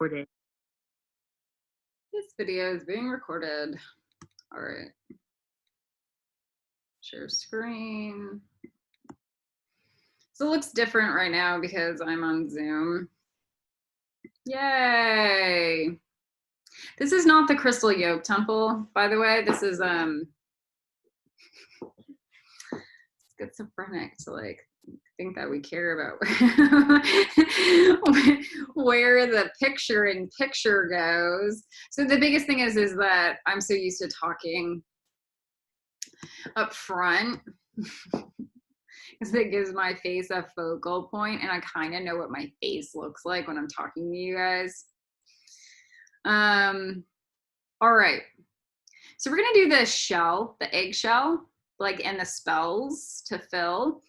recorded. This video is being recorded. All right. Share screen. So it looks different right now because I'm on Zoom. Yay! This is not the Crystal Yoke Temple, by the way. This is schizophrenic to like think that we care about where the picture goes. So the biggest thing is that I'm so used to talking up front because it gives my face a focal point, and I kind of know what my face looks like when I'm talking to you guys. All right, so we're gonna do the shell, the eggshell, like, and the spells to fill,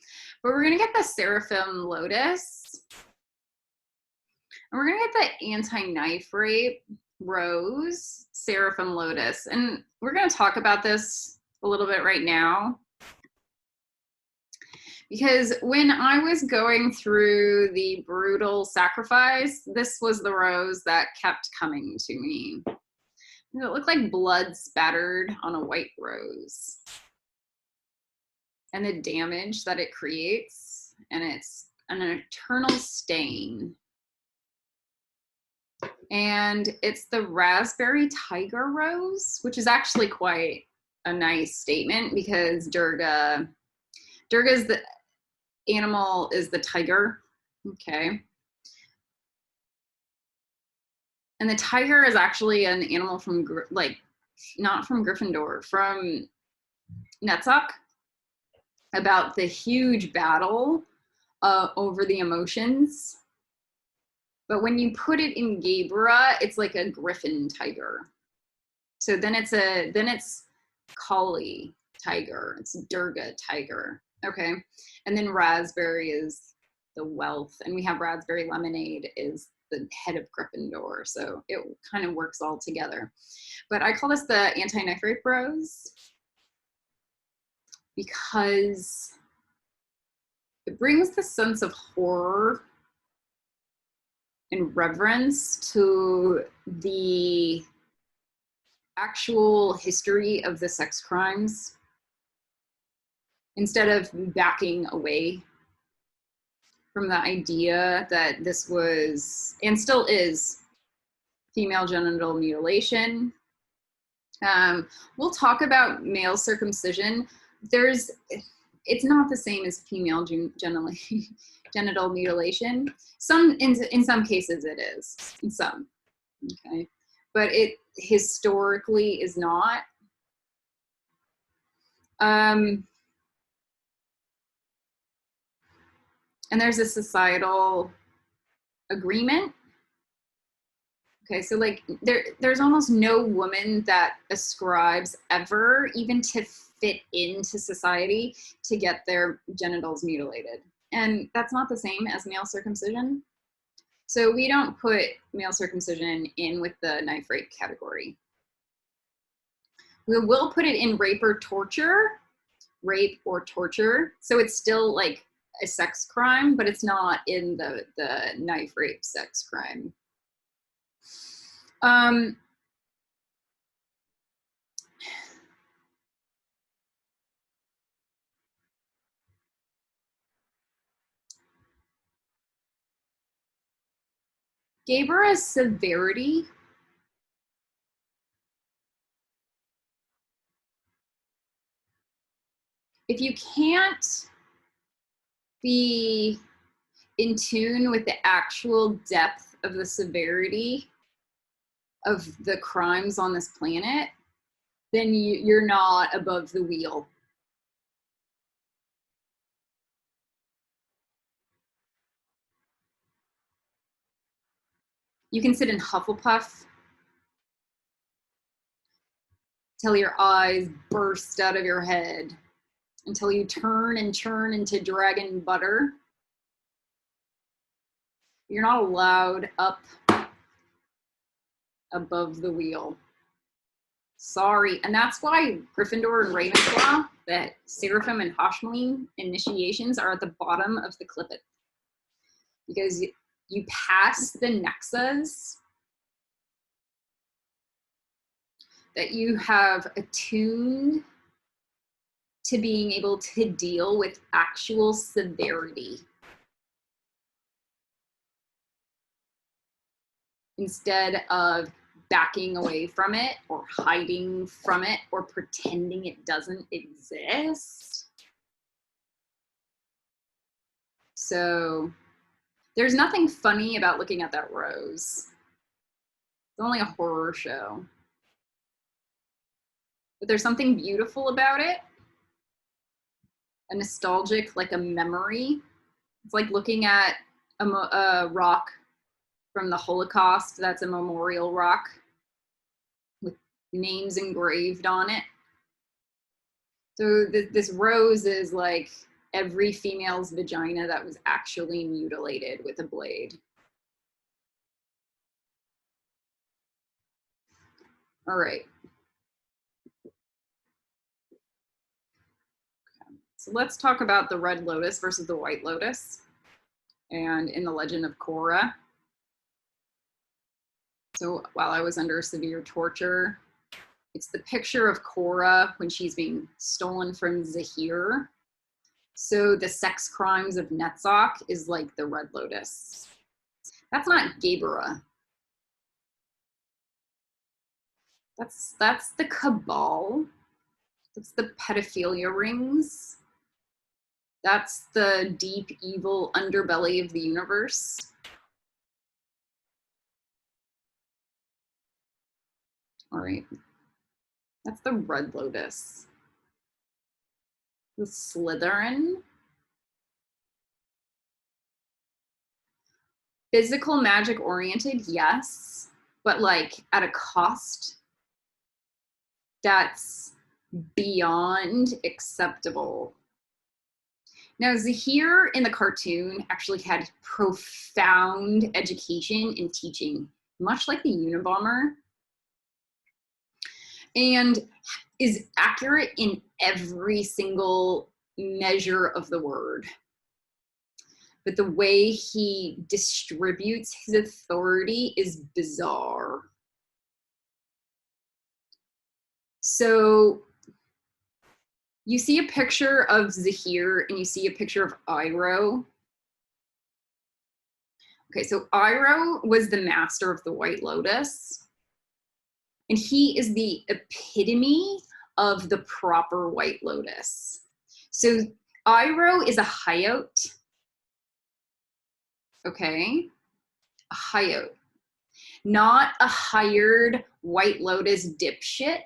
but we're gonna get the Seraphim Lotus, and we're gonna get the Anti-Knife Rape Rose Seraphim Lotus, and we're gonna talk about this a little bit right now, because when I was going through the brutal sacrifice, this was the rose that kept coming to me. It looked like blood spattered on a white rose. And the damage that it creates, and it's an eternal stain. And it's the Raspberry Tiger Rose, which is actually quite a nice statement because Durga's the animal is the tiger, okay? And the tiger is actually an animal from, like, not from Gryffindor, from Netzach, about the huge battle over the emotions. But when you put it in GEBURAH, it's like a griffin tiger. So then it's Kali tiger, it's Durga tiger, okay? And then raspberry is the wealth, and we have raspberry lemonade is the head of Gryffindor, so it kind of works all together. But I call this the Anti-Knife Rape Rose because it brings the sense of horror and reverence to the actual history of the sex crimes instead of backing away from the idea that this was, and still is, female genital mutilation. We'll talk about male circumcision. It's not the same as female genital mutilation. In some cases it is, in some, okay? But it historically is not. And there's a societal agreement. Okay, so like there's almost no woman that ascribes ever, even to fit into society, to get their genitals mutilated. And that's not the same as male circumcision. So we don't put male circumcision in with the knife rape category. We will put it in rape or torture. So it's still like a sex crime, but it's not in the knife rape sex crime. GEBURAH's severity if you can't be in tune with the actual depth of the severity of the crimes on this planet, then you're not above the wheel. You can sit in Hufflepuff till your eyes burst out of your head, until you turn and churn into dragon butter. You're not allowed up above the wheel. Sorry. And that's why Gryffindor and Ravenclaw, that Seraphim and Hoshmaline initiations, are at the bottom of the clipet. Because you pass the nexus that you have attuned to being able to deal with actual severity instead of backing away from it or hiding from it or pretending it doesn't exist. So there's nothing funny about looking at that rose. It's only a horror show. But there's something beautiful about it. A nostalgic, like a memory. It's like looking at a rock from the Holocaust. That's a memorial rock with names engraved on it. So this rose is like every female's vagina that was actually mutilated with a blade. All right. So let's talk about the red lotus versus the white lotus. And in the legend of Korah. So while I was under severe torture, it's the picture of Korah when she's being stolen from Zahir. So the sex crimes of Netzach is like the red lotus. That's not GEBURAH. That's the cabal. That's the pedophilia rings. That's the deep evil underbelly of the universe. All right. That's the red lotus. The Slytherin. Physical magic oriented, yes, but like at a cost that's beyond acceptable. Now, Zahir in the cartoon actually had profound education in teaching, much like the Unabomber, and is accurate in every single measure of the word. But the way he distributes his authority is bizarre. So you see a picture of Zahir and you see a picture of Iroh. Okay, so Iroh was the master of the White Lotus. And he is the epitome of the proper White Lotus. So Iroh is a Hayote. Okay, a Hayote. Not a hired White Lotus dipshit,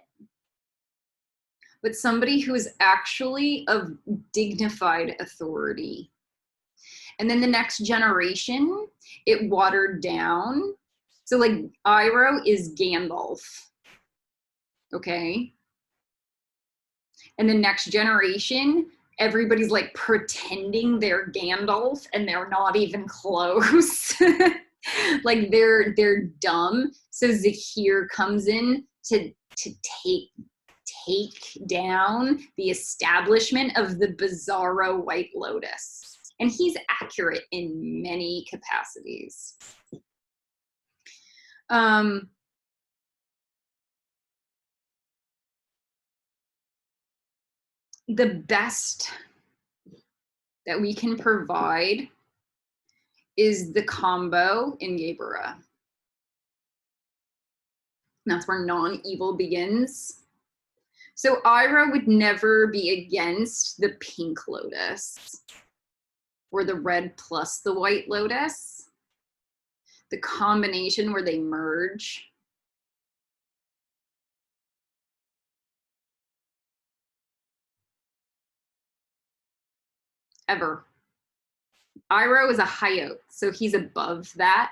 but somebody who is actually of dignified authority. And then the next generation, it watered down. So like Iroh is Gandalf, okay? And the next generation, everybody's like pretending they're Gandalf and they're not even close. Like they're dumb. So Zahir comes in to take down the establishment of the bizarro White Lotus. And he's accurate in many capacities. The best that we can provide is the combo in GEBURAH. That's where non-evil begins. So Iroh would never be against the pink lotus or the red plus the white lotus. The combination where they merge. Ever. Iroh is a Hayote, so he's above that.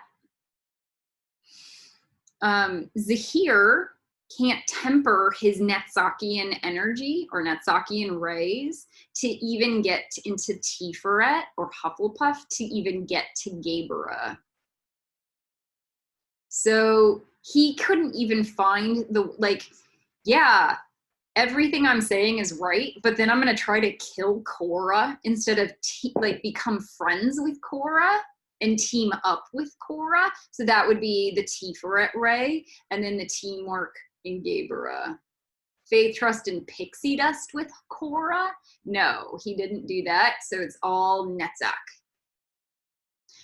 Zahir can't temper his Netzakian energy or Netzakian rays to even get into Tiferet or Hufflepuff to even get to GEBURAH. So he couldn't even find the, like, yeah, everything I'm saying is right, but then I'm going to try to kill Korra instead of like become friends with Korra and team up with Korra. So that would be the Tiferet ray, and then the teamwork in GEBURAH. Faith, trust, and pixie dust with Cora? No, he didn't do that. So it's all Netzach.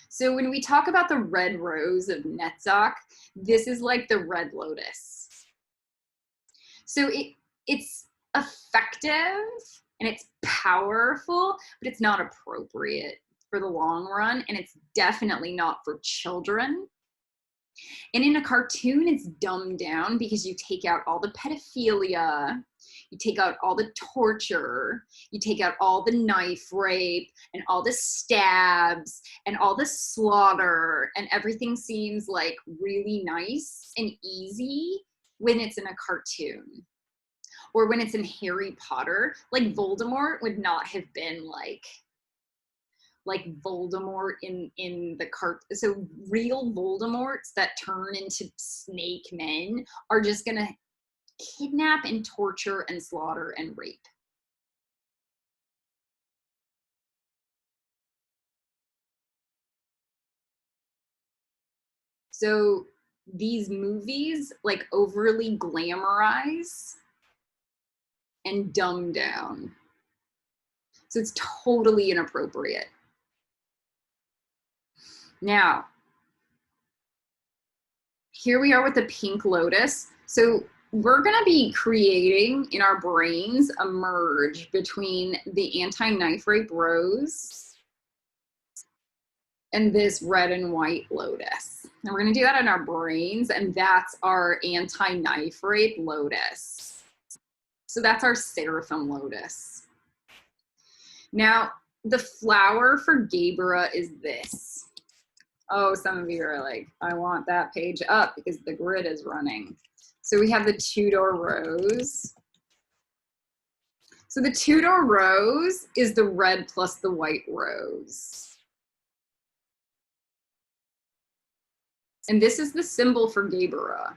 So when we talk about the red rose of Netzach, this is like the red lotus. So it's effective and it's powerful, but it's not appropriate for the long run. And it's definitely not for children. And in a cartoon, it's dumbed down because you take out all the pedophilia, you take out all the torture, you take out all the knife rape and all the stabs and all the slaughter, and everything seems like really nice and easy when it's in a cartoon. Or when it's in Harry Potter, like Voldemort would not have been like Voldemort in the so real Voldemorts that turn into snake men are just gonna kidnap and torture and slaughter and rape. So these movies like overly glamorize and dumb down. So it's totally inappropriate. Now, here we are with the pink lotus. So we're gonna be creating in our brains a merge between the anti-knife rape rose and this red and white lotus. And we're gonna do that in our brains, and that's our anti-knife rape lotus. So that's our seraphim lotus. Now, the flower for GEBURAH is this. Oh, some of you are like, I want that page up because the grid is running. So we have the two-door rose. So the two-door rose is the red plus the white rose. And this is the symbol for GEBURAH.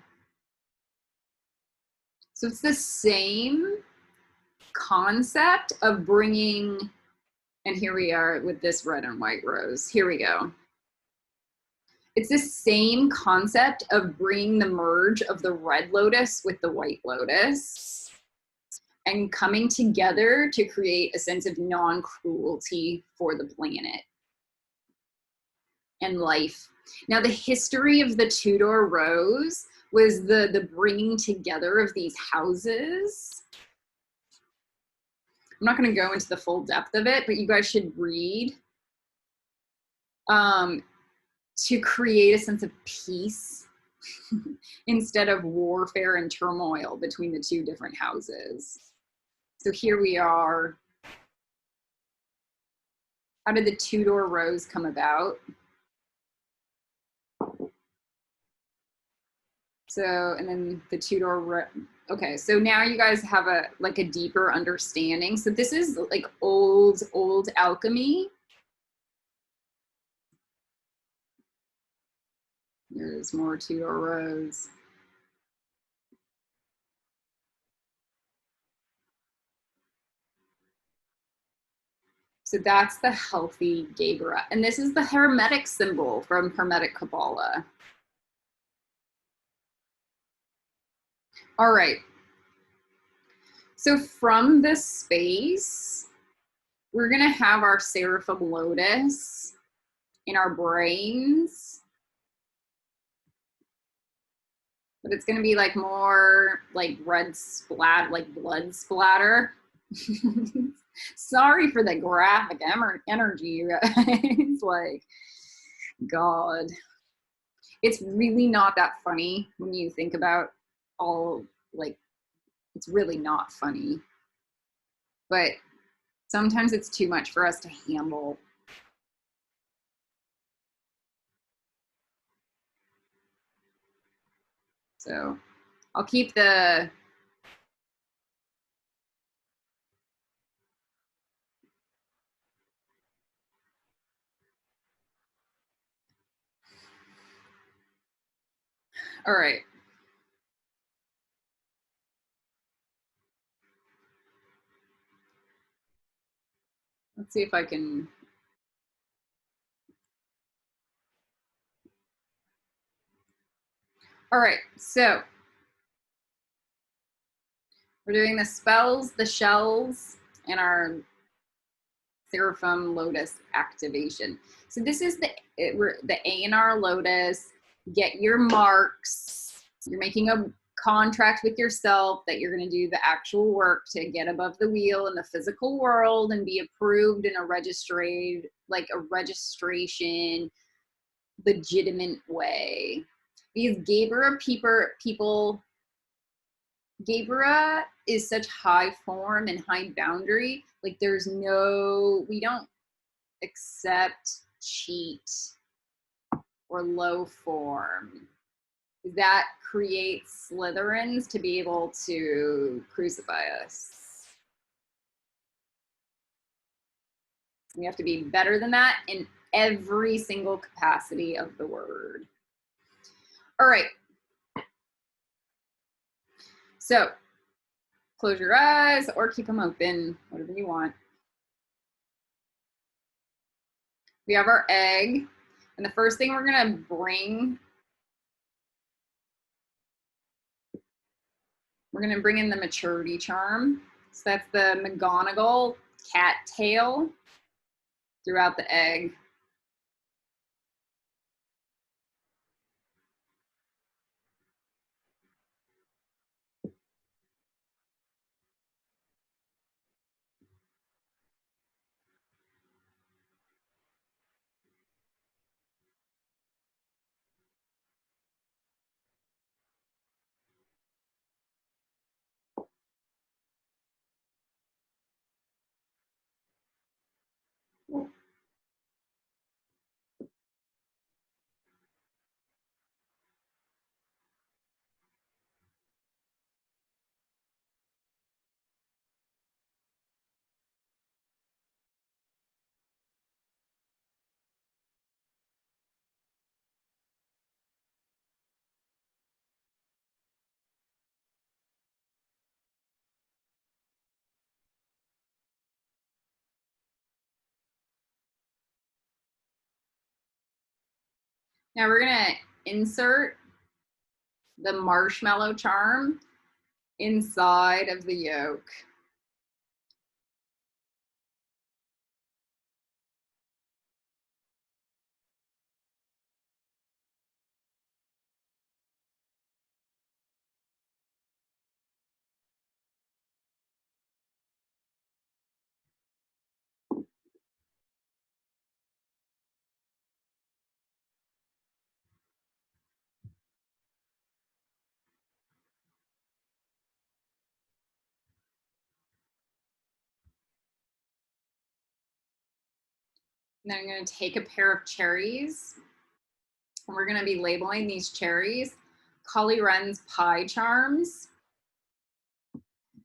So it's the same concept of bringing, and here we are with this red and white rose. Here we go. It's the same concept of bringing the merge of the red lotus with the white lotus and coming together to create a sense of non-cruelty for the planet and life. Now, the history of the two-door rose was the bringing together of these houses. I'm not going to go into the full depth of it, but you guys should read to create a sense of peace instead of warfare and turmoil between the two different houses. So here we are. How did the two-door rose come about? So, and then the two-door, okay, so now you guys have a deeper understanding. So this is like old alchemy. There's more two-door rose. So that's the healthy GEBURAH. And this is the Hermetic symbol from Hermetic Kabbalah. All right. So from this space, we're gonna have our seraphim lotus in our brains. But it's gonna be like more like red splat, like blood splatter. Sorry for the graphic energy, you guys. Like, God. It's really not that funny when you think about all, like, it's really not funny. But sometimes it's too much for us to handle. So I'll keep the all right. Let's see if I can. All right, so We're doing the spells, the shells, and our Seraphim Lotus activation. So this is the ANR Lotus. Get your marks. You're making a contract with yourself that you're going to do the actual work to get above the wheel in the physical world and be approved in a registration legitimate way. These GEBURAH people, GEBURAH is such high form and high boundary. Like we don't accept cheat or low form. That creates Slytherins to be able to crucify us. We have to be better than that in every single capacity of the word. All right. So close your eyes or keep them open, whatever you want. We have our egg. And the first thing we're going to bring in the maturity charm. So that's the McGonagall cat tail throughout the egg. Now we're going to insert the marshmallow charm inside of the yolk. And then I'm going to take a pair of cherries, and we're going to be labeling these cherries Collie Wren's pie charms.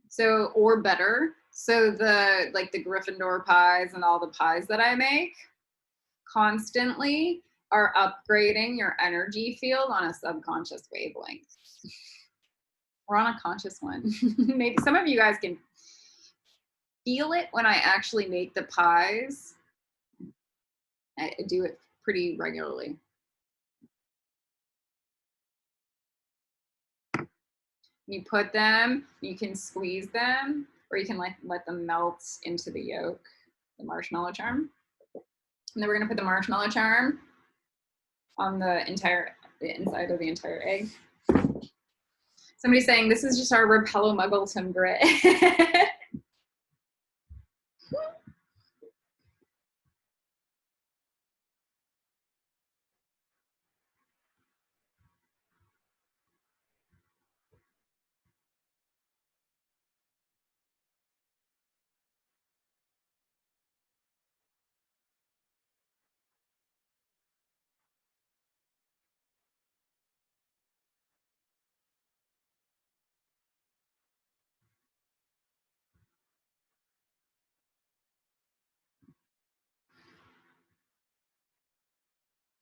So, or better. So the Gryffindor pies and all the pies that I make constantly are upgrading your energy field on a subconscious wavelength. We're on a conscious one. Maybe some of you guys can feel it when I actually make the pies. I do it pretty regularly. You put them, you can squeeze them, or you can let them melt into the yolk, the marshmallow charm. And then we're gonna put the marshmallow charm on the inside of the entire egg. Somebody's saying this is just our Repello Muggleton grit.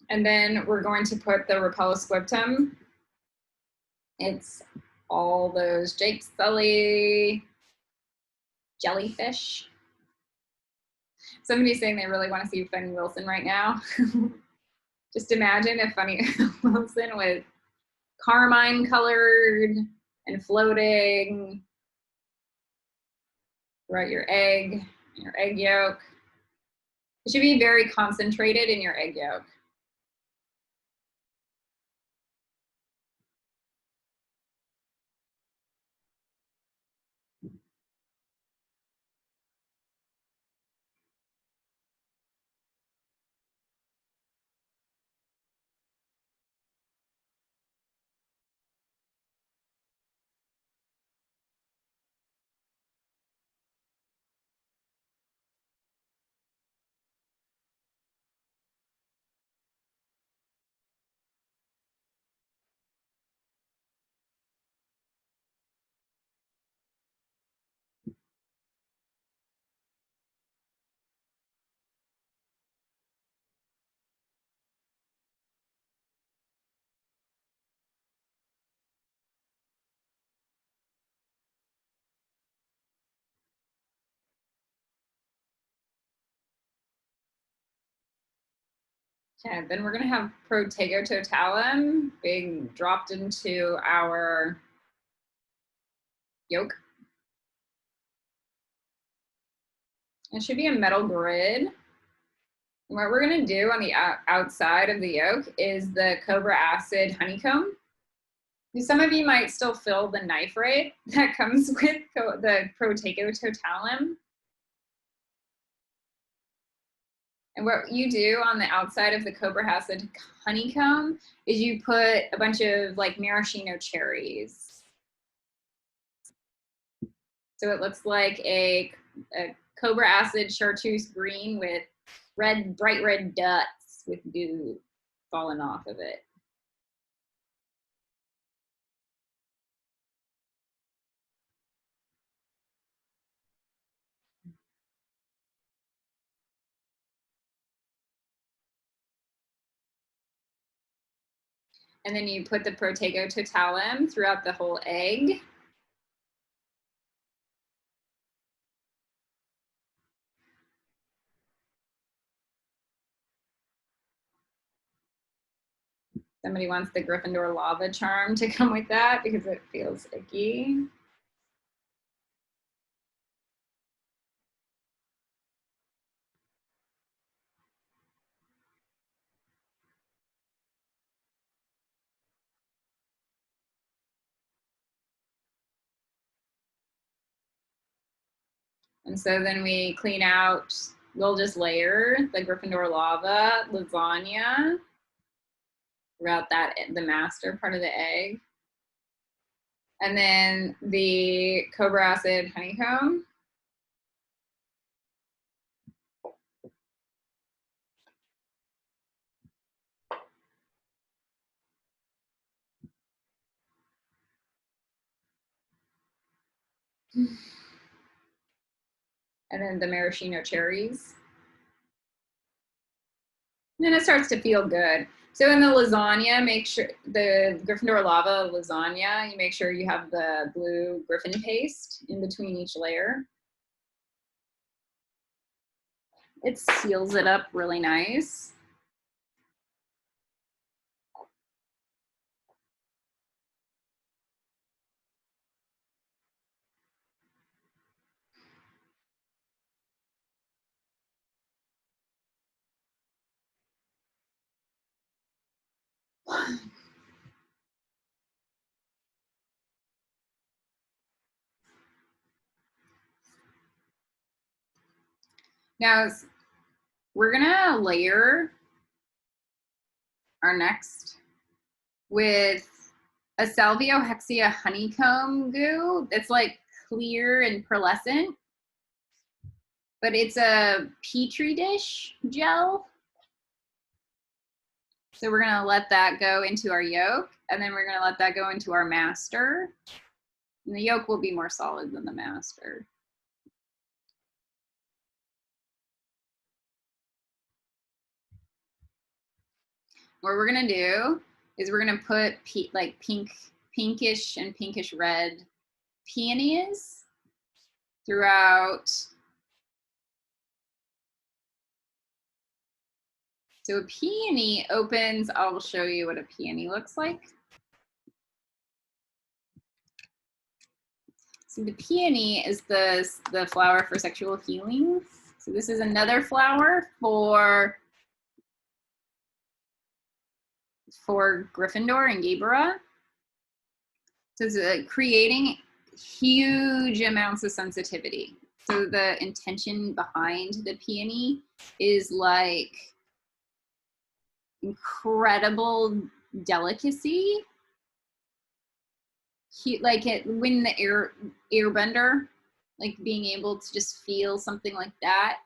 And then we're going to put the Repello Squibtum. It's all those Jake Sully jellyfish. Somebody's saying they really want to see Funny Wilson right now. Just imagine if Funny Wilson was carmine colored and floating Throughout your egg yolk. It should be very concentrated in your egg yolk. Okay, then we're gonna have Protego totalum being dropped into our yolk. It should be a metal grid. And what we're gonna do on the outside of the yolk is the cobra acid honeycomb. Some of you might still feel the knife ray that comes with the Protego totalum. And what you do on the outside of the cobra acid honeycomb is you put a bunch of like maraschino cherries. So it looks like a cobra acid chartreuse green with bright red dots with goo falling off of it. And then you put the Protego totalum throughout the whole egg. Somebody wants the Gryffindor lava charm to come with that because it feels icky. And so then we clean out, we'll just layer the Gryffindor lava lasagna throughout the master part of the egg. And then the cobra acid honeycomb. And then the maraschino cherries. And then it starts to feel good. So in the lasagna, make sure the Gryffindor lava lasagna, you make sure you have the blue Griffin paste in between each layer. It seals it up really nice. Now we're gonna layer our next with a salviohexia honeycomb goo that's like clear and pearlescent, but it's a petri dish gel. So we're gonna let that go into our yolk, and then we're gonna let that go into our master. And the yolk will be more solid than the master. What we're gonna do is we're gonna put like pinkish and pinkish red peonies throughout. So a peony opens, I'll show you what a peony looks like. So the peony is the flower for sexual healing. So this is another flower for Gryffindor and GEBURAH. So it's creating huge amounts of sensitivity. So the intention behind the peony is like incredible delicacy. Like it when the airbender, like being able to just feel something like that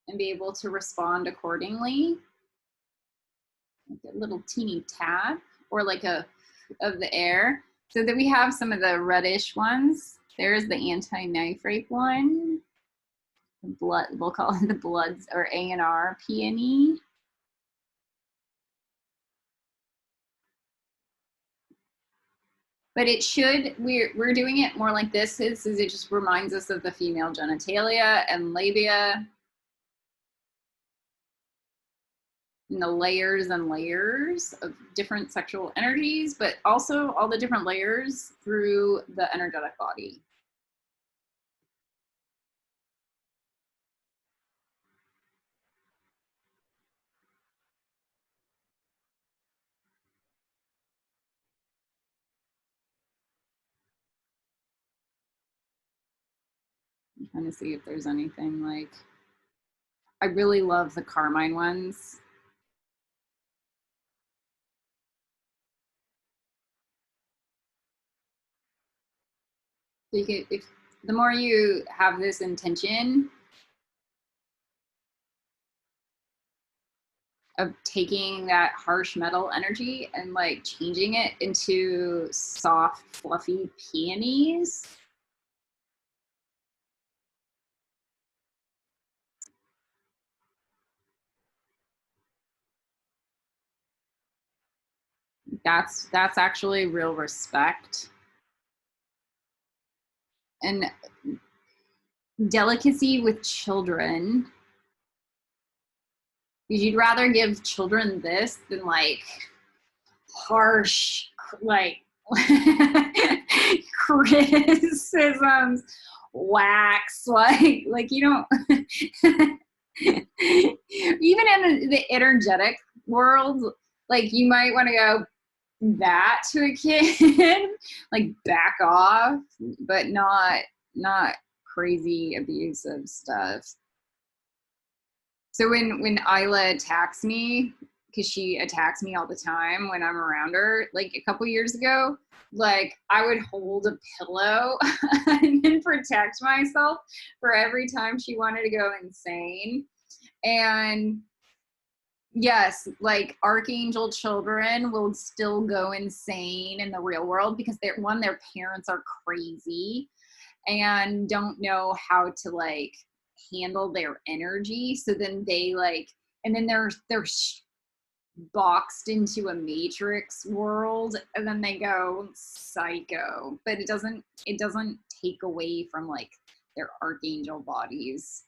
and be able to respond accordingly. Like a little teeny tap or like a of the air. So then we have some of the reddish ones. There's the anti-knife rape one. Blood, we'll call it the bloods or ANR peony. But it should, we're doing it more like this is it just reminds us of the female genitalia and labia and the layers and layers of different sexual energies, but also all the different layers through the energetic body. I'm trying to see if there's anything like, I really love the carmine ones. So you could, if the more you have this intention of taking that harsh metal energy and like changing it into soft, fluffy peonies. That's actually real respect. And delicacy with children. Because you'd rather give children this than like harsh, like criticisms, wax, like you don't. Even in the energetic world, like you might want to go that to a kid, like back off, but not crazy abusive stuff. So when Isla attacks me, because she attacks me all the time when I'm around her, like a couple years ago, like I would hold a pillow and then protect myself for every time she wanted to go insane. And yes, like archangel children will still go insane in the real world because their parents are crazy and don't know how to like handle their energy. So then they like, and then they're boxed into a matrix world and then they go psycho, but it doesn't take away from like their archangel bodies.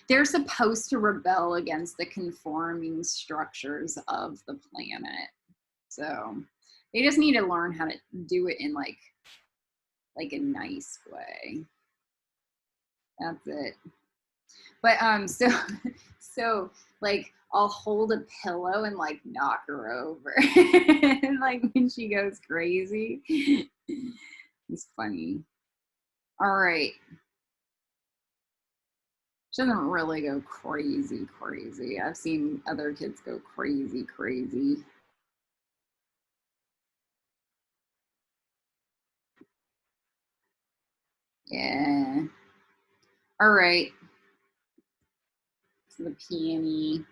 They're supposed to rebel against the conforming structures of the planet. So they just need to learn how to do it in like a nice way. That's it. But so like I'll hold a pillow and like knock her over like when she goes crazy. It's funny. All right. She doesn't really go crazy. I've seen other kids go crazy. Yeah. All right. So the peony.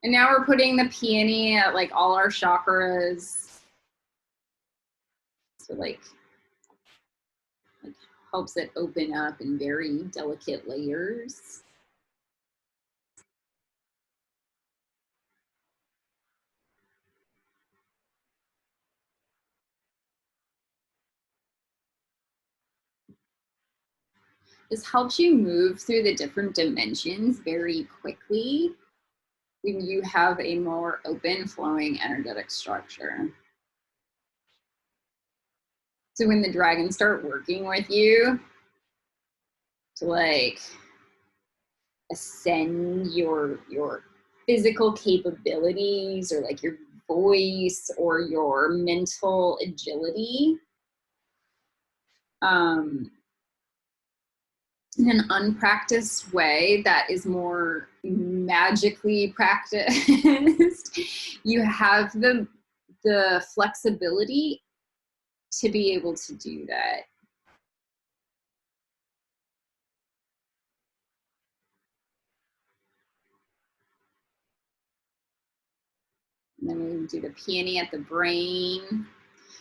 And now we're putting the peony at like all our chakras. So like helps it open up in very delicate layers. This helps you move through the different dimensions very quickly. when you have a more open flowing energetic structure. So when the dragons start working with you to like ascend your physical capabilities or like your voice or your mental agility, in an unpracticed way that is more magically practiced, you have the flexibility to be able to do that. And then we do the peony at the brain.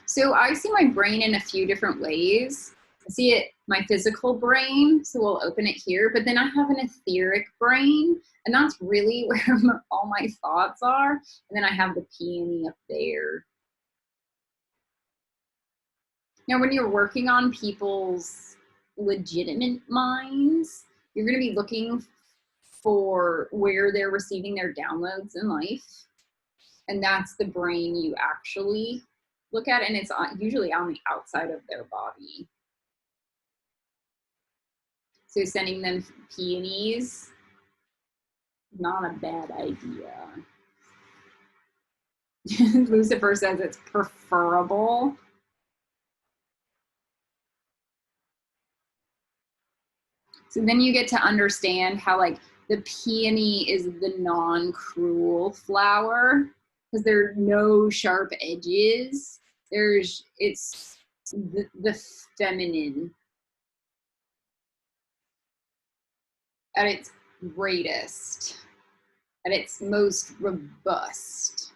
So I see my brain in a few different ways. I see it, my physical brain, so we'll open it here, but then I have an etheric brain, and that's really where all my thoughts are. And then I have the peony up there. Now, when you're working on people's legitimate minds, you're going to be looking for where they're receiving their downloads in life. And that's the brain you actually look at, and it's usually on the outside of their body. So sending them peonies, not a bad idea. Lucifer says it's preferable. So then you get to understand how like the peony is the non-cruel flower because there are no sharp edges. It's the feminine at its greatest, at its most robust.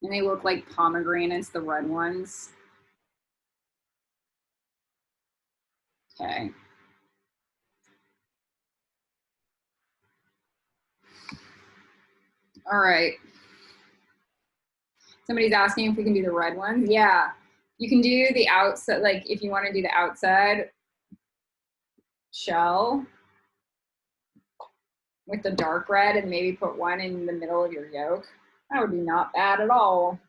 And they look like pomegranates, the red ones. Okay. All right. Somebody's asking if we can do the red ones. Yeah, you can do the outside, like if you want to do the outside shell with the dark red and maybe put one in the middle of your yolk. That would be not bad at all.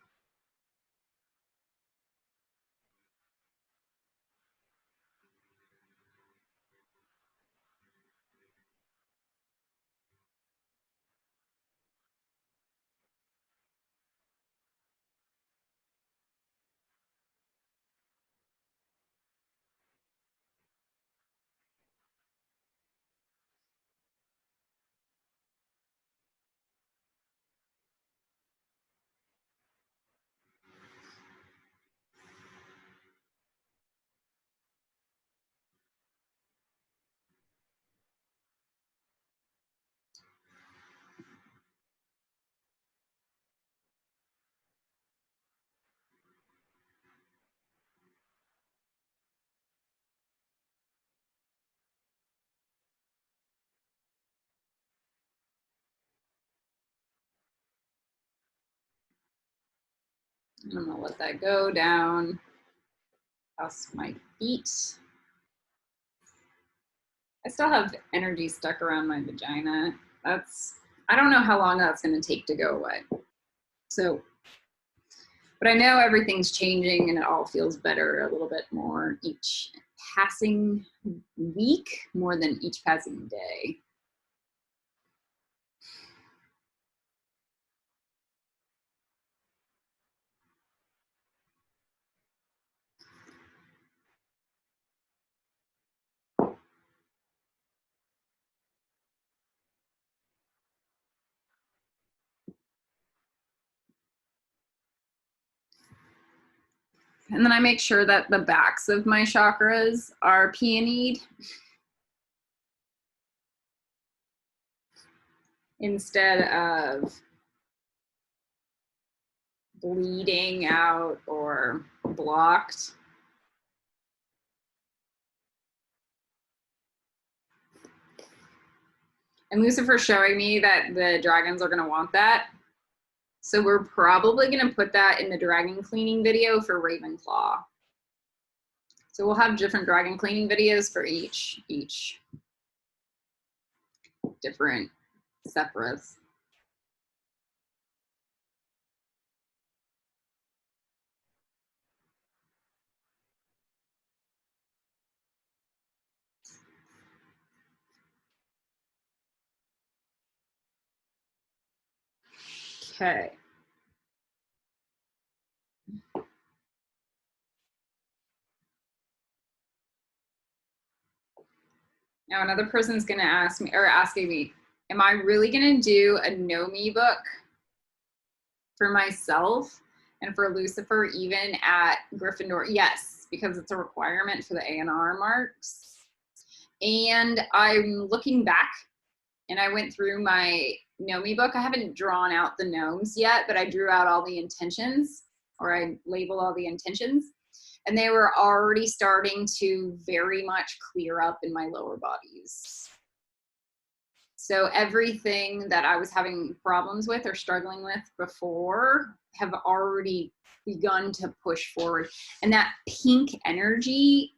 I'm gonna let that go down past my feet. I still have energy stuck around my vagina. I don't know how long that's gonna take to go away. So, but I know everything's changing and it all feels better a little bit more each passing week more than each passing day. And then I make sure that the backs of my chakras are peonied instead of bleeding out or blocked. And Lucifer's showing me that the dragons are gonna want that. So we're probably gonna put that in the dragon cleaning video for Ravenclaw. So we'll have different dragon cleaning videos for each. different separates. Okay. Now another person's gonna ask me, or asking me, am I really gonna do a Know Me book for myself and for Lucifer even at Gryffindor? Yes, because it's a requirement for the ANR marks. And I'm looking back, and I went through my Know Me book. I haven't drawn out the gnomes yet, but I drew out all the intentions, or I labeled all the intentions, and they were already starting to very much clear up in my lower bodies. So everything that I was having problems with or struggling with before have already begun to push forward. And that pink energy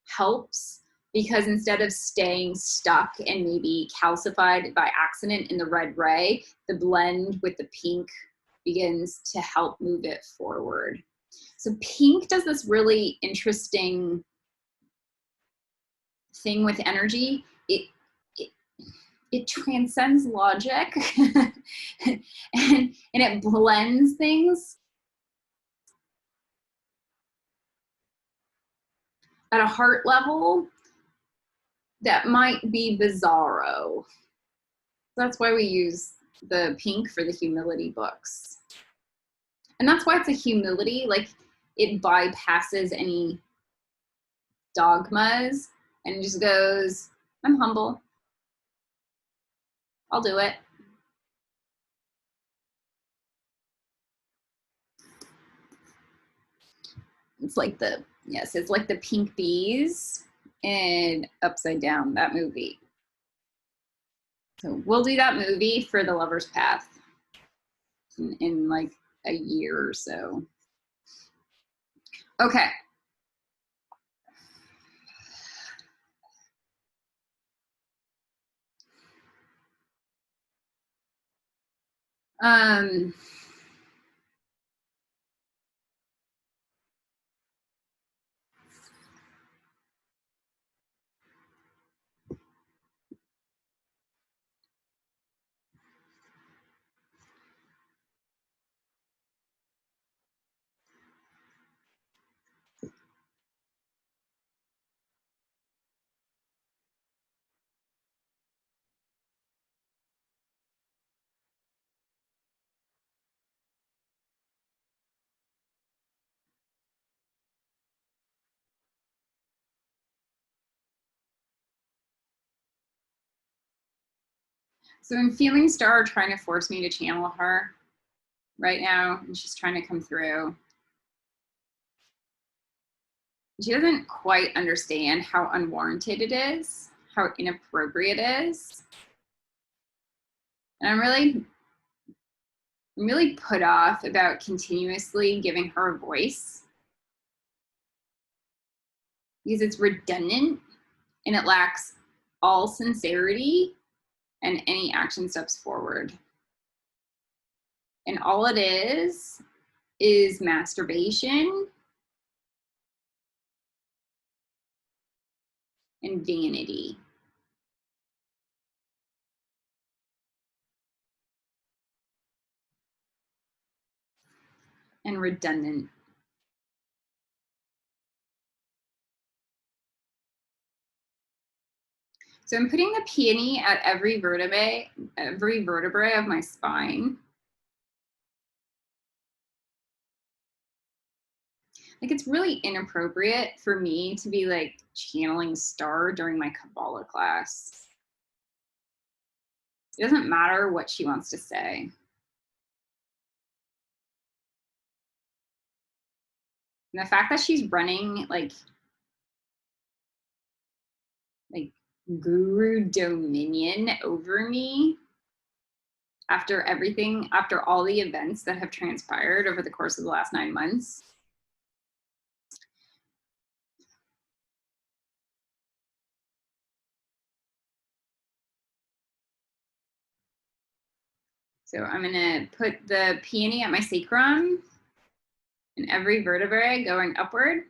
helps, because instead of staying stuck and maybe calcified by accident in the red ray, the blend with the pink begins to help move it forward. So pink does this really interesting thing with energy. It transcends logic and it blends things at a heart level that might be bizarro. That's why we use the pink for the humility books. And that's why it's a humility, like it bypasses any dogmas and just goes, I'm humble. I'll do it. It's like the, yes, it's like the pink bees and Upside Down, that movie. So we'll do that movie for The Lover's Path in like a year or so. Okay. So I'm feeling Star trying to force me to channel her right now, and she's trying to come through. She doesn't quite understand how unwarranted it is, how inappropriate it is. And I'm really put off about continuously giving her a voice, because it's redundant and it lacks all sincerity and any action steps forward. And all it is masturbation and vanity. And redundant. So I'm putting the peony at every vertebrae of my spine. Like, it's really inappropriate for me to be like channeling Star during my Kabbalah class. It doesn't matter what she wants to say. And the fact that she's running like guru dominion over me after everything, after all the events that have transpired over the course of the last 9 months. So I'm gonna put the peony at my sacrum and every vertebrae going upward.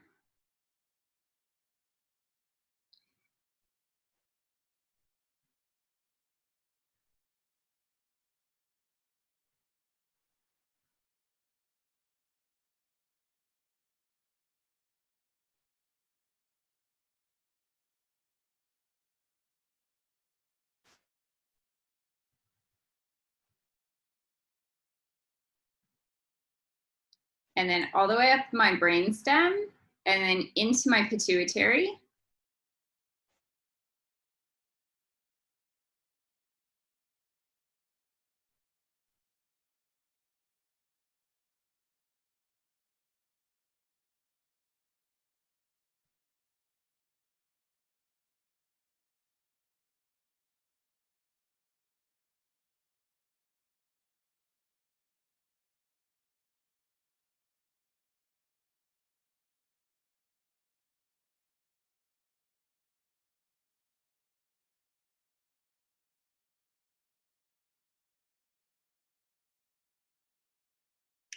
And then all the way up my brainstem, and then into my pituitary.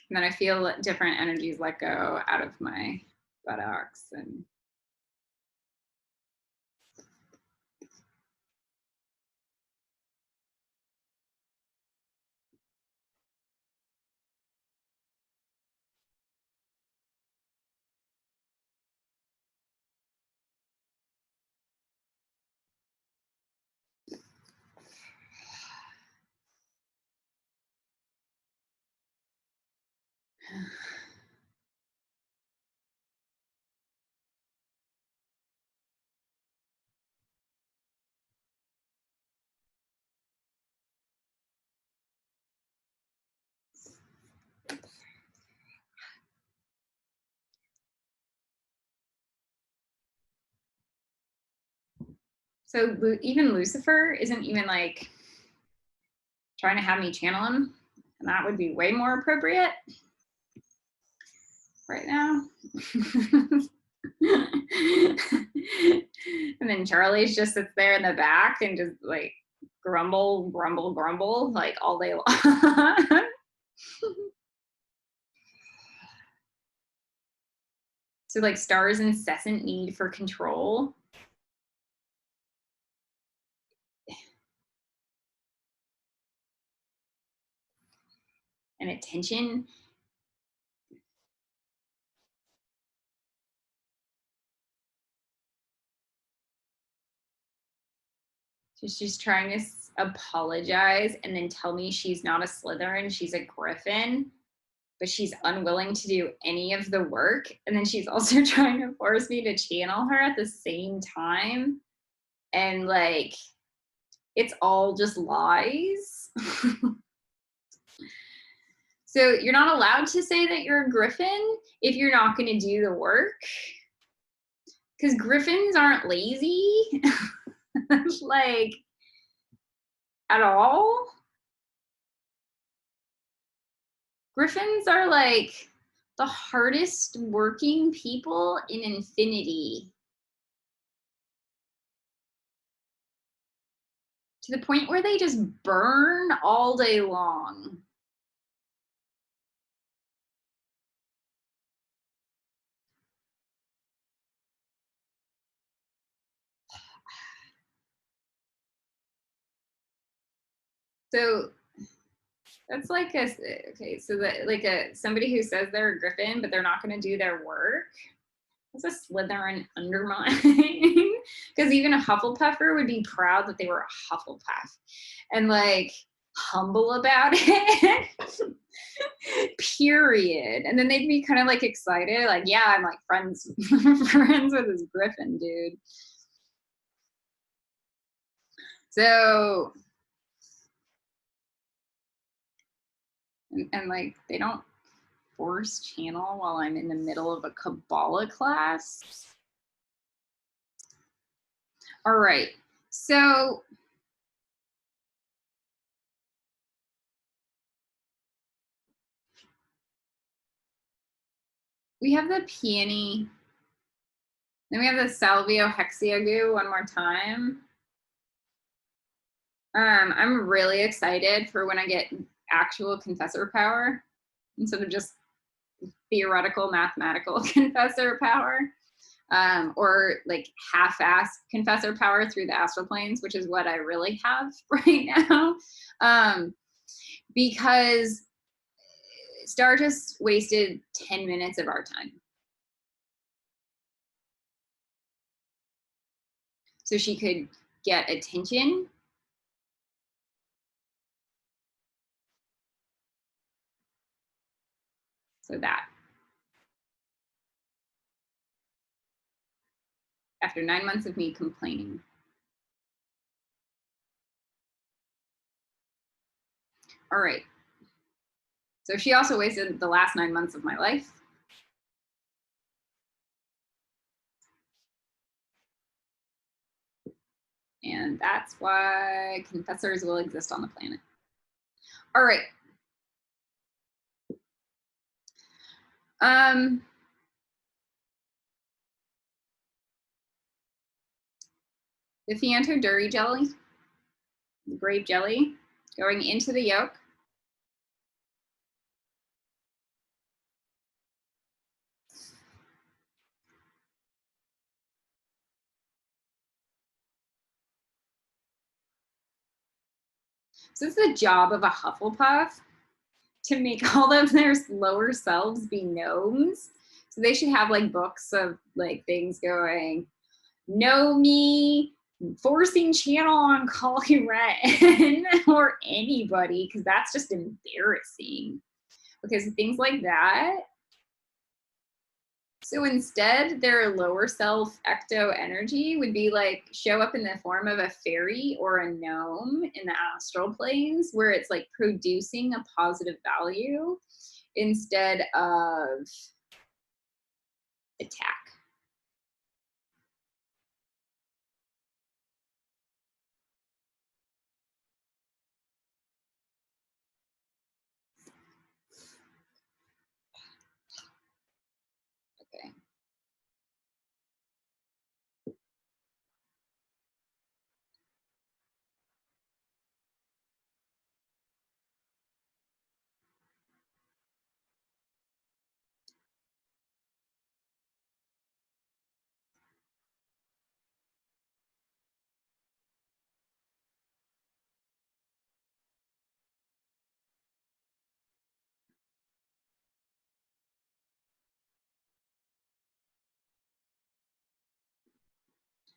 And then I feel different energies let go out of my buttocks. And so even Lucifer isn't even like trying to have me channel him, and that would be way more appropriate right now. And then Charlie's just sits there in the back and just like grumble, grumble, grumble like all day long. So like Star's incessant need for control and attention. So she's trying to apologize and then tell me she's not a Slytherin, she's a Griffin, but she's unwilling to do any of the work. And then she's also trying to force me to channel her at the same time. And like, it's all just lies. So you're not allowed to say that you're a Griffin if you're not going to do the work. Because Griffins aren't lazy, like, at all. Griffins are like the hardest working people in infinity. To the point where they just burn all day long. So that's like a, okay, so that like somebody who says they're a Griffin, but they're not going to do their work. That's a Slytherin undermine. Because even a Hufflepuffer would be proud that they were a Hufflepuff and like humble about it. Period. And then they'd be kind of like excited, like, yeah, I'm like friends with this Griffin dude. So and like they don't force channel while I'm in the middle of a Kabbalah class. All right, so we have the peony, then we have the salvio hexia one more time. I'm really excited for when I get actual confessor power instead of just theoretical mathematical confessor power, or like half-assed confessor power through the astral planes, which is what I really have right now, because Star just wasted 10 minutes of our time. So she could get attention. So that. After 9 months of me complaining. All right. So she also wasted the last 9 months of my life. And that's why confessors will exist on the planet. All right. The Fianto Duri jelly, the grape jelly, going into the yolk. So it's the job of a Hufflepuff to make all of their lower selves be gnomes. So they should have like books of like things going, know me, forcing channel on Collie Ren, or anybody, because that's just embarrassing. Because things like that. So instead, their lower self ecto energy would be like show up in the form of a fairy or a gnome in the astral planes, where it's like producing a positive value instead of attack. Okay.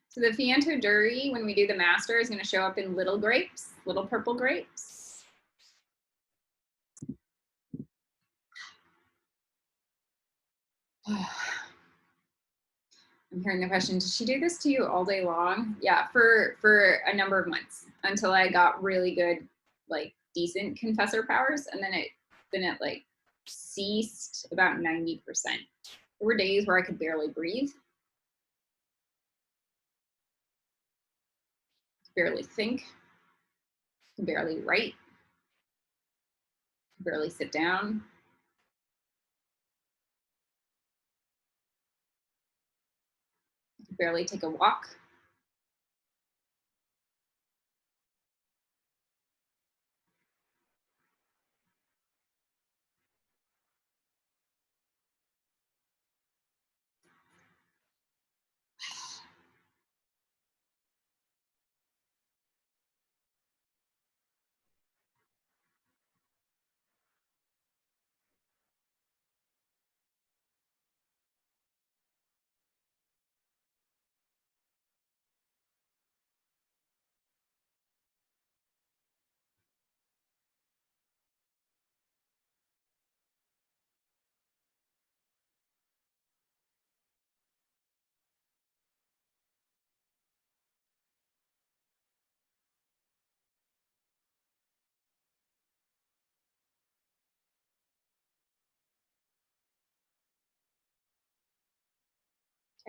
So the Fianto Duri, when we do the master, is going to show up in little grapes, little purple grapes. I'm hearing the question, did she do this to you all day long? Yeah, for a number of months until I got really good, like decent confessor powers, and then it like ceased about 90%. There were days where I could barely breathe, barely think, barely write, barely sit down. Barely take a walk.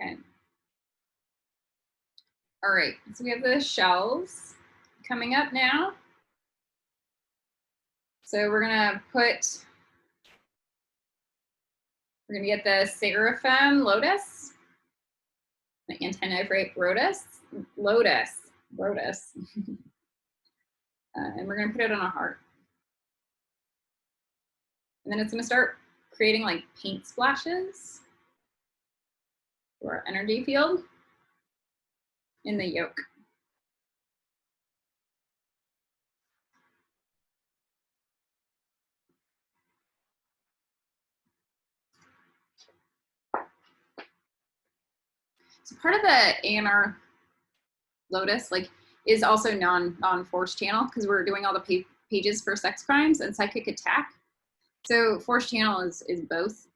Okay. All right, so we have the shells coming up now. So we're gonna get the Seraphim Lotus, the antennae Lotus. And we're gonna put it on a heart. And then it's gonna start creating like paint splashes for our energy field in the yolk. So part of the ANR Lotus like is also non-force channel because we're doing all the pages for sex crimes and psychic attack. So force channel is both.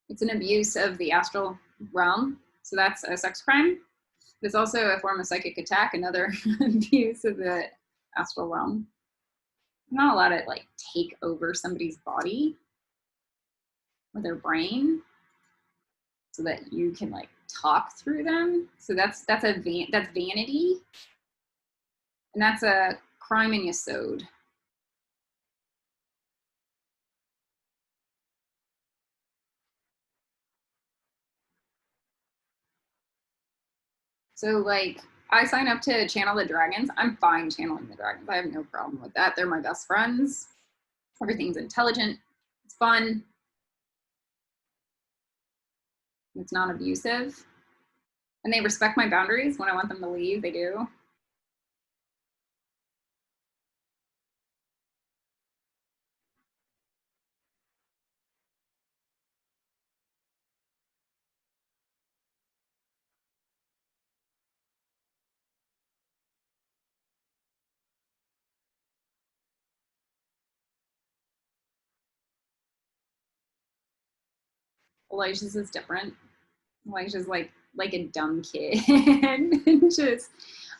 It's an abuse of the astral realm, so that's a sex crime. It's also a form of psychic attack, another abuse of the astral realm. You're not allowed to like take over somebody's body or their brain so that you can like talk through them. So that's vanity, and that's a crime in yesod. So like I sign up to channel the dragons. I'm fine channeling the dragons. I have no problem with that. They're my best friends. Everything's intelligent. It's fun. It's not abusive. And they respect my boundaries. When I want them to leave, they do. Elijah's is different. Elijah's like a dumb kid. Just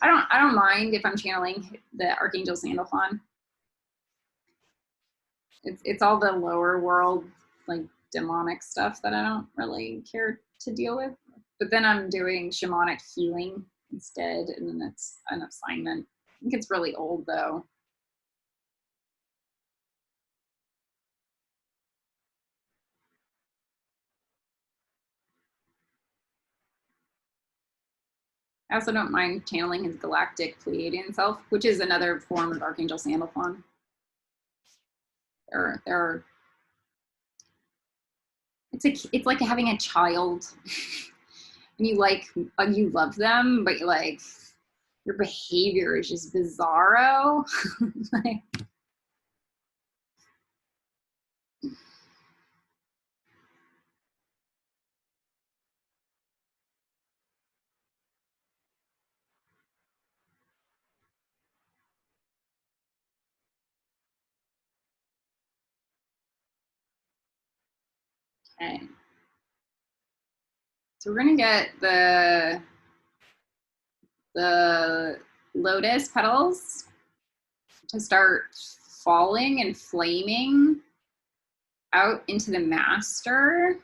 I don't mind if I'm channeling the Archangel Sandalphon. It's all the lower world like demonic stuff that I don't really care to deal with. But then I'm doing shamanic healing instead, and then it's an assignment. I think it's really old though. I also don't mind channeling his galactic Pleiadian self, which is another form of Archangel Sandalphon. There are it's like having a child and you love them, but you like your behavior is just bizarro. Like, okay. So we're gonna get the lotus petals to start falling and flaming out into the master.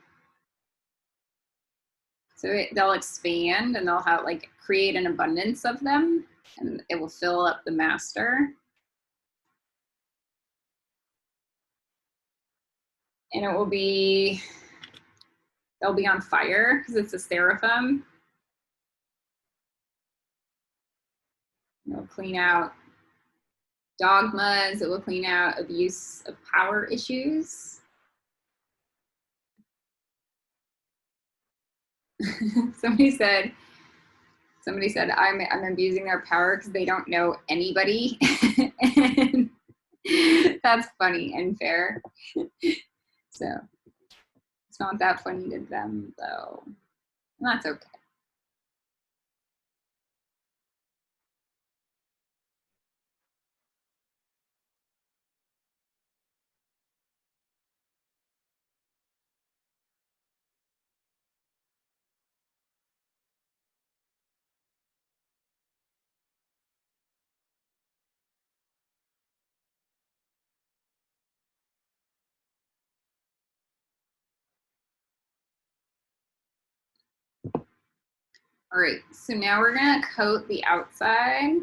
So they'll expand and they'll have like create an abundance of them, and it will fill up the master. And they'll be on fire because it's a seraphim. It'll clean out dogmas. It will clean out abuse of power issues. Somebody said I'm abusing their power because they don't know anybody. And that's funny and fair. So it's not that funny to them though. And that's okay. All right, so now we're gonna coat the outside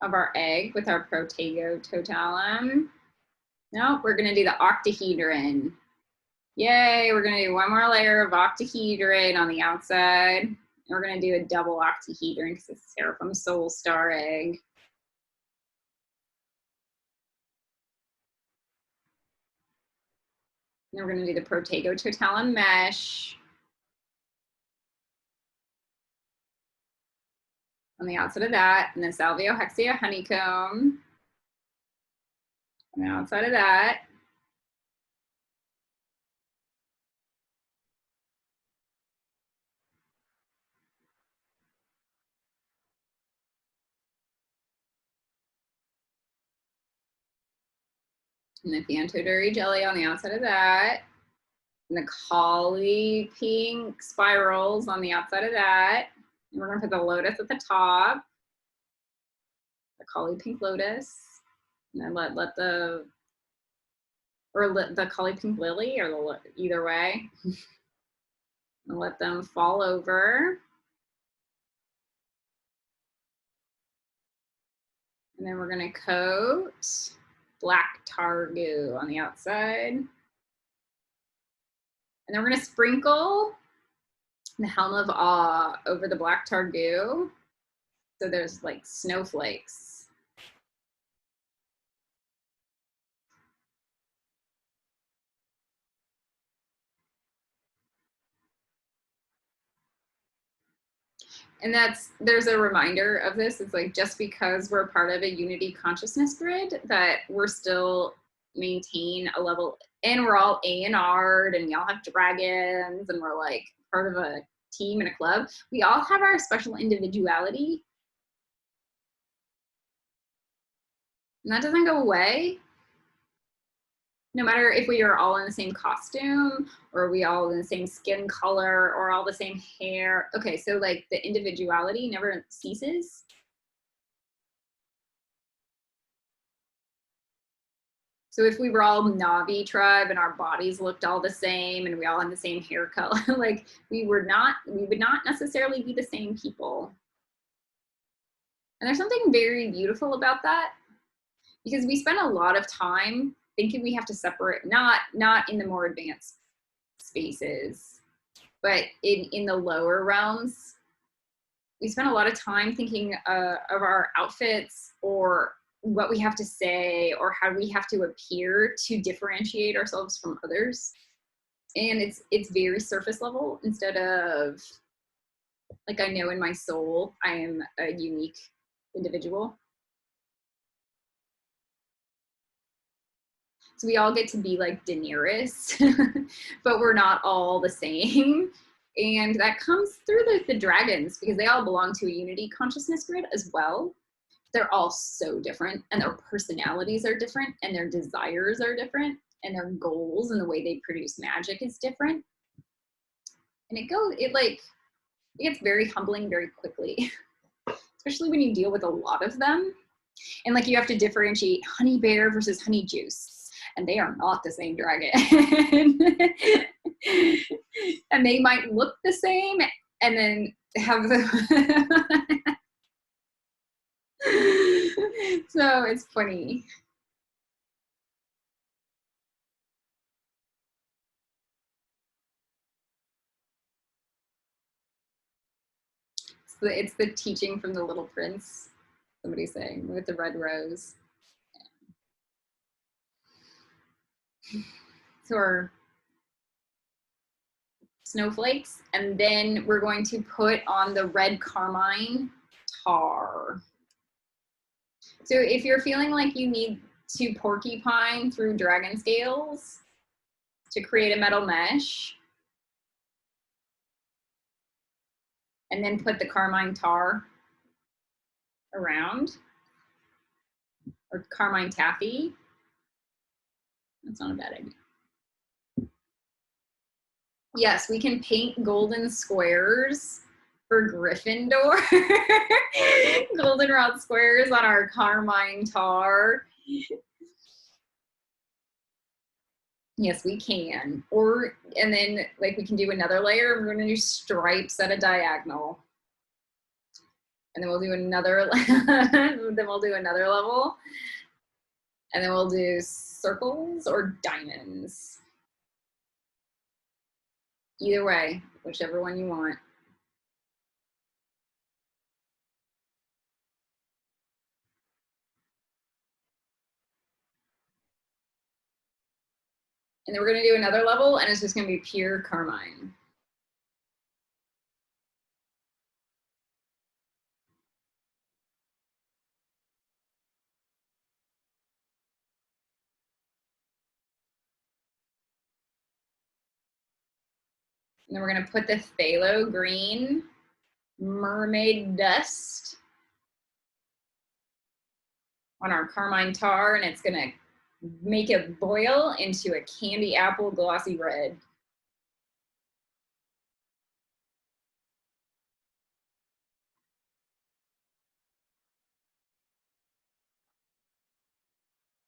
of our egg with our Protego totalum. Now we're gonna do the octahedron. Yay, we're gonna do one more layer of octahedron on the outside. And we're gonna do a double octahedron because it's Seraphim Soul Star egg. And then we're going to do the Protego Totalum mesh on the outside of that, and the Salvio Hexia honeycomb on the outside of that. And the Phantodury jelly on the outside of that. And the Collie pink spirals on the outside of that. And we're gonna put the lotus at the top. The Collie pink lotus. And then let the, or the Collie pink lily, or the, either way. And let them fall over. And then we're gonna coat black tar goo on the outside. And then we're gonna sprinkle the Helm of Awe over the black tar goo. So there's like snowflakes. And there's a reminder of this. It's like, just because we're part of a unity consciousness grid, that we're still maintain a level, and we're all ANR'd, and we all have dragons, and we're like part of a team and a club. We all have our special individuality. And that doesn't go away. No matter if we are all in the same costume, or we all in the same skin color, or all the same hair. Okay, so like the individuality never ceases. So if we were all Navi tribe and our bodies looked all the same and we all had the same hair color, like we would not necessarily be the same people. And there's something very beautiful about that, because we spend a lot of time thinking we have to separate, not in the more advanced spaces, but in the lower realms. We spend a lot of time thinking of our outfits, or what we have to say, or how we have to appear to differentiate ourselves from others. And it's very surface level, instead of like, I know in my soul I am a unique individual. So we all get to be like Daenerys, but we're not all the same. And that comes through the dragons, because they all belong to a unity consciousness grid as well. They're all so different, and their personalities are different, and their desires are different, and their goals and the way they produce magic is different. And it gets very humbling very quickly, especially when you deal with a lot of them. And like, you have to differentiate honey bear versus honey juice, and they are not the same dragon. And they might look the same, and then have the so it's funny. It's the teaching from the Little Prince, somebody's saying, with the red rose. So our snowflakes, and then we're going to put on the red carmine tar. So if you're feeling like you need to porcupine through dragon scales to create a metal mesh, and then put the carmine tar around, or carmine taffy, that's not a bad idea. Yes, we can paint golden squares for Gryffindor. Goldenrod squares on our carmine tar. Yes, we can. And then like, we can do another layer. We're gonna do stripes at a diagonal. And then we'll do another, then we'll do another level. And then we'll do circles or diamonds. Either way, whichever one you want. And then we're gonna do another level, and it's just gonna be pure carmine. And then we're gonna put the phthalo green mermaid dust on our carmine tar, and it's gonna make it boil into a candy apple glossy red.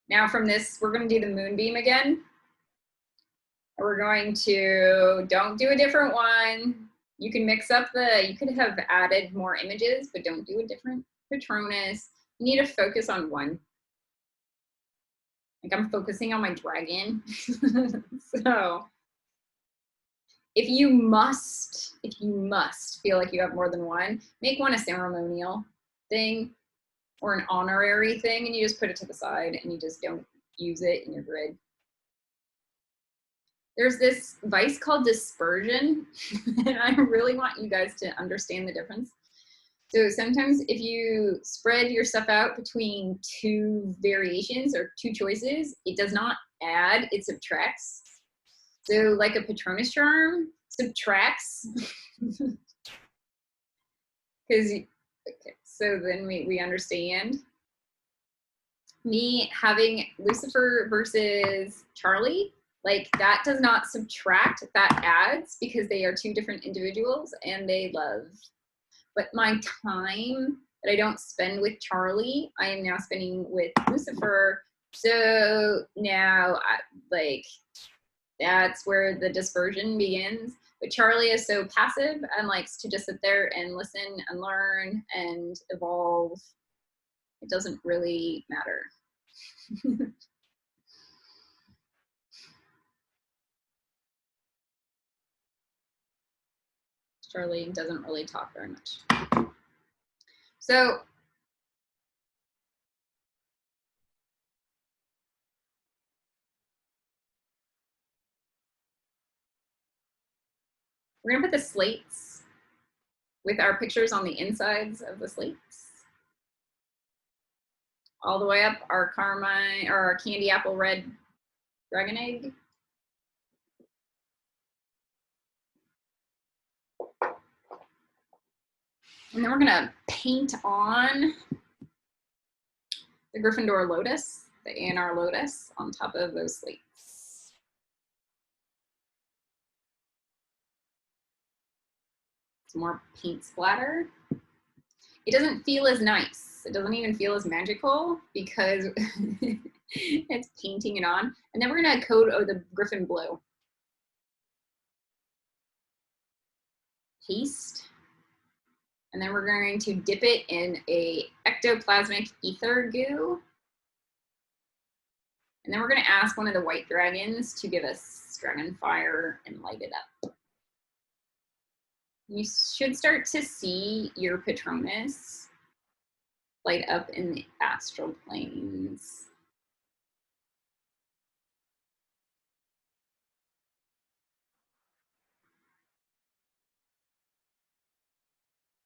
Now from this, we're gonna do the moonbeam again. We're going to, don't do a different one. You can mix up you could have added more images, but don't do a different Patronus. You need to focus on one. Like I'm focusing on my dragon. So if you must feel like you have more than one, make one a ceremonial thing or an honorary thing, and you just put it to the side and you just don't use it in your grid. There's this vice called dispersion, and I really want you guys to understand the difference. So sometimes if you spread your stuff out between two variations or two choices, it does not add, it subtracts. So like a Patronus charm subtracts. Because, okay, so then we understand. Me having Lucifer versus Charlie, like that does not subtract, that adds, because they are two different individuals and they love. But my time that I don't spend with Charlie, I am now spending with Lucifer. So now, like, that's where the dispersion begins. But Charlie is so passive and likes to just sit there and listen and learn and evolve. It doesn't really matter. Charlie doesn't really talk very much. So we're gonna put the slates with our pictures on the insides of the slates. All the way up our carmine, or our candy apple red dragon egg. And then we're gonna paint on the Gryffindor Lotus, the ANR Lotus, on top of those slates. Some more paint splatter. It doesn't feel as nice. It doesn't even feel as magical because it's painting it on. And then we're gonna coat the Griffin blue. Paste. And then we're going to dip it in a ectoplasmic ether goo. And then we're gonna ask one of the white dragons to give us dragon fire and light it up. You should start to see your Patronus light up in the astral planes.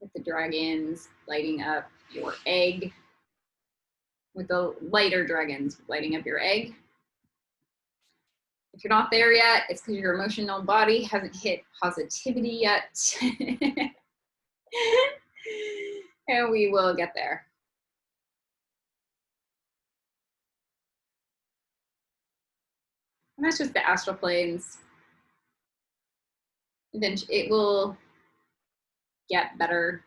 With the dragons lighting up your egg. With the lighter dragons lighting up your egg. If you're not there yet, it's because your emotional body hasn't hit positivity yet. And we will get there. And that's just the astral planes. Eventually, it will get better.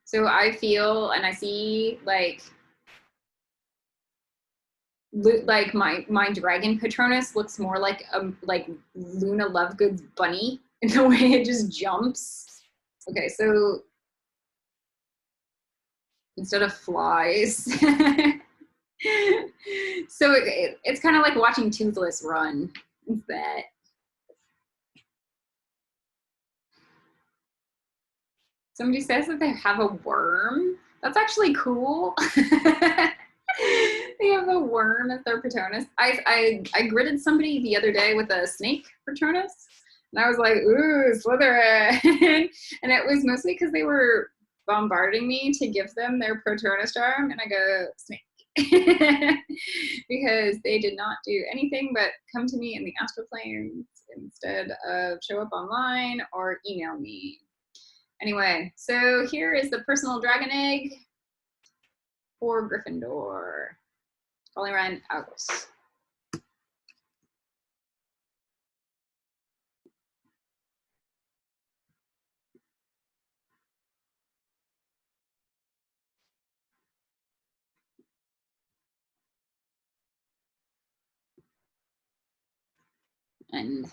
So I feel and I see like my dragon Patronus looks more like Luna Lovegood's bunny in the way it just jumps. Okay, so instead of flies. So it's kind of like watching Toothless run. That somebody says that they have a worm. That's actually cool. They have a worm as their Patronus. I gridded somebody the other day with a snake Patronus, and I was like, ooh, Slytherin. And it was mostly because they were bombarding me to give them their Patronus charm, and I go, snake. Because they did not do anything but come to me in the astral planes instead of show up online or email me. Anyway, so here is the personal dragon egg for Gryffindor. Calling Ryan out. And